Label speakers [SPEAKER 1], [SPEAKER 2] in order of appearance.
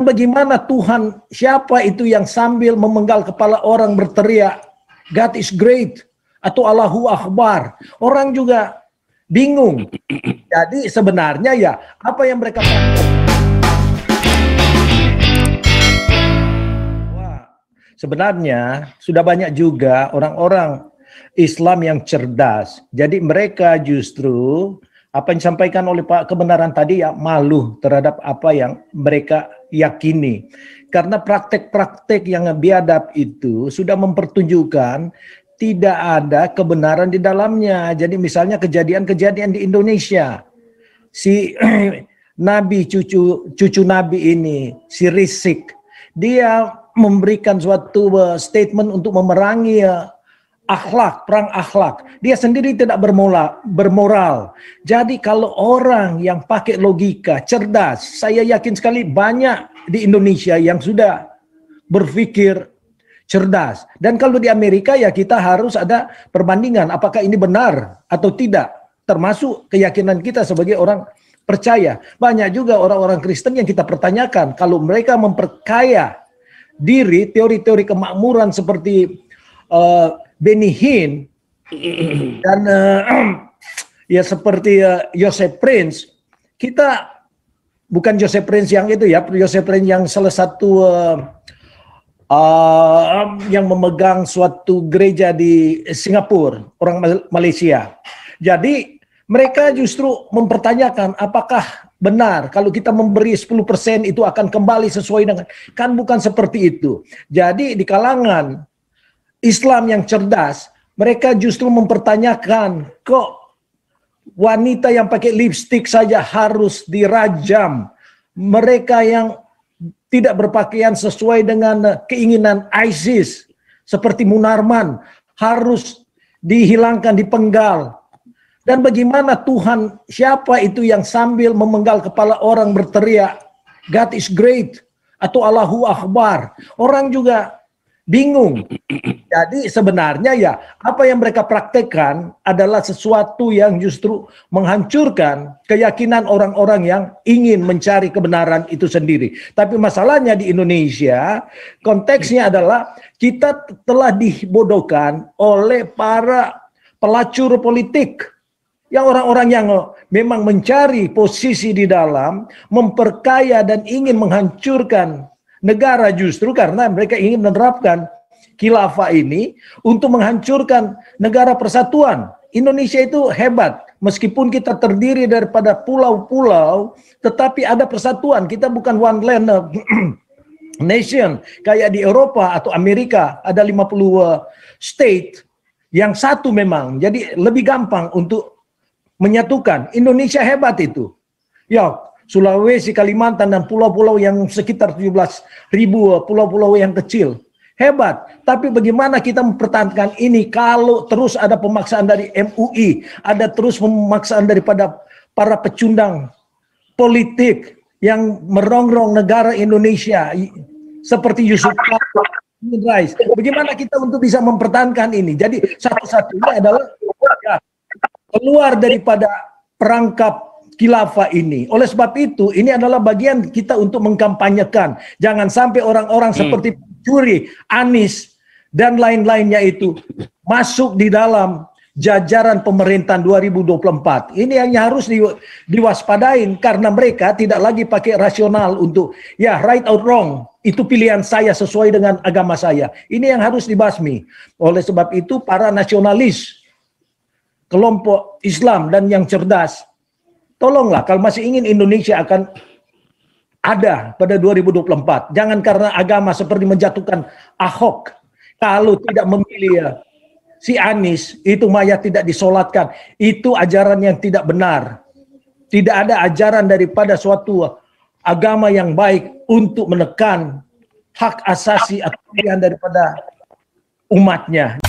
[SPEAKER 1] Bagaimana Tuhan, siapa itu yang sambil memenggal kepala orang berteriak, God is great, atau Allahu Akbar. Orang juga bingung. Jadi sebenarnya ya, apa yang mereka sebenarnya sudah banyak juga orang-orang Islam yang cerdas. Jadi mereka justru apa yang disampaikan oleh Pak kebenaran tadi ya malu terhadap apa yang mereka yakini. Karena praktek-praktek yang biadab itu sudah mempertunjukkan tidak ada kebenaran di dalamnya. Jadi misalnya kejadian-kejadian di Indonesia. Si Nabi cucu Nabi ini, si Rizik, dia memberikan suatu statement untuk memerangi akhlak, perang akhlak. Dia sendiri tidak bermoral. Jadi kalau orang yang pakai logika, cerdas, saya yakin sekali banyak di Indonesia yang sudah berpikir cerdas. Dan kalau di Amerika ya kita harus ada perbandingan apakah ini benar atau tidak. Termasuk keyakinan kita sebagai orang percaya. Banyak juga orang-orang Kristen yang kita pertanyakan kalau mereka memperkaya diri teori-teori kemakmuran seperti Benny Hinn dan ya seperti Joseph Prince, kita bukan Joseph Prince yang itu ya, Joseph Prince yang salah satu yang memegang suatu gereja di Singapura, orang Malaysia. Jadi mereka justru mempertanyakan apakah benar kalau kita memberi 10% itu akan kembali sesuai dengan, kan bukan seperti itu. Jadi di kalangan Islam yang cerdas, mereka justru mempertanyakan, kok wanita yang pakai lipstik saja harus dirajam. Mereka yang tidak berpakaian sesuai dengan keinginan ISIS, seperti Munarman, harus dihilangkan, dipenggal. Dan bagaimana Tuhan, siapa itu yang sambil memenggal kepala orang berteriak, God is great, atau Allahu Akbar. Orang juga bingung. Jadi sebenarnya ya apa yang mereka praktekkan adalah sesuatu yang justru menghancurkan keyakinan orang-orang yang ingin mencari kebenaran itu sendiri. Tapi masalahnya di Indonesia konteksnya adalah kita telah dibodohkan oleh para pelacur politik. Yang orang-orang yang memang mencari posisi di dalam, memperkaya dan ingin menghancurkan negara justru karena mereka ingin menerapkan khilafah ini untuk menghancurkan negara persatuan. Indonesia itu hebat, meskipun kita terdiri daripada pulau-pulau, tetapi ada persatuan. Kita bukan one land nation kayak di Eropa atau Amerika, ada 50 state yang satu memang. Jadi lebih gampang untuk menyatukan. Indonesia hebat itu. Ya, Sulawesi, Kalimantan, dan pulau-pulau yang sekitar 17.000 pulau-pulau yang kecil. Hebat. Tapi bagaimana kita mempertahankan ini kalau terus ada pemaksaan dari MUI, ada terus pemaksaan daripada para pecundang politik yang merongrong negara Indonesia seperti Yusuf Kala. Bagaimana kita untuk bisa mempertahankan ini? Jadi satu-satunya adalah keluar daripada perangkap khilafah ini. Oleh sebab itu, ini adalah bagian kita untuk mengkampanyekan. Jangan sampai orang-orang seperti Curi, Anies, dan lain-lainnya itu masuk di dalam jajaran pemerintahan 2024. Ini yang harus diwaspadain karena mereka tidak lagi pakai rasional untuk ya right or wrong. Itu pilihan saya sesuai dengan agama saya. Ini yang harus dibasmi. Oleh sebab itu, para nasionalis, kelompok Islam dan yang cerdas, tolonglah kalau masih ingin Indonesia akan ada pada 2024. Jangan karena agama seperti menjatuhkan Ahok. Kalau tidak memilih si Anies, itu mayat tidak disolatkan. Itu ajaran yang tidak benar. Tidak ada ajaran daripada suatu agama yang baik untuk menekan hak asasi atau pilihan daripada umatnya.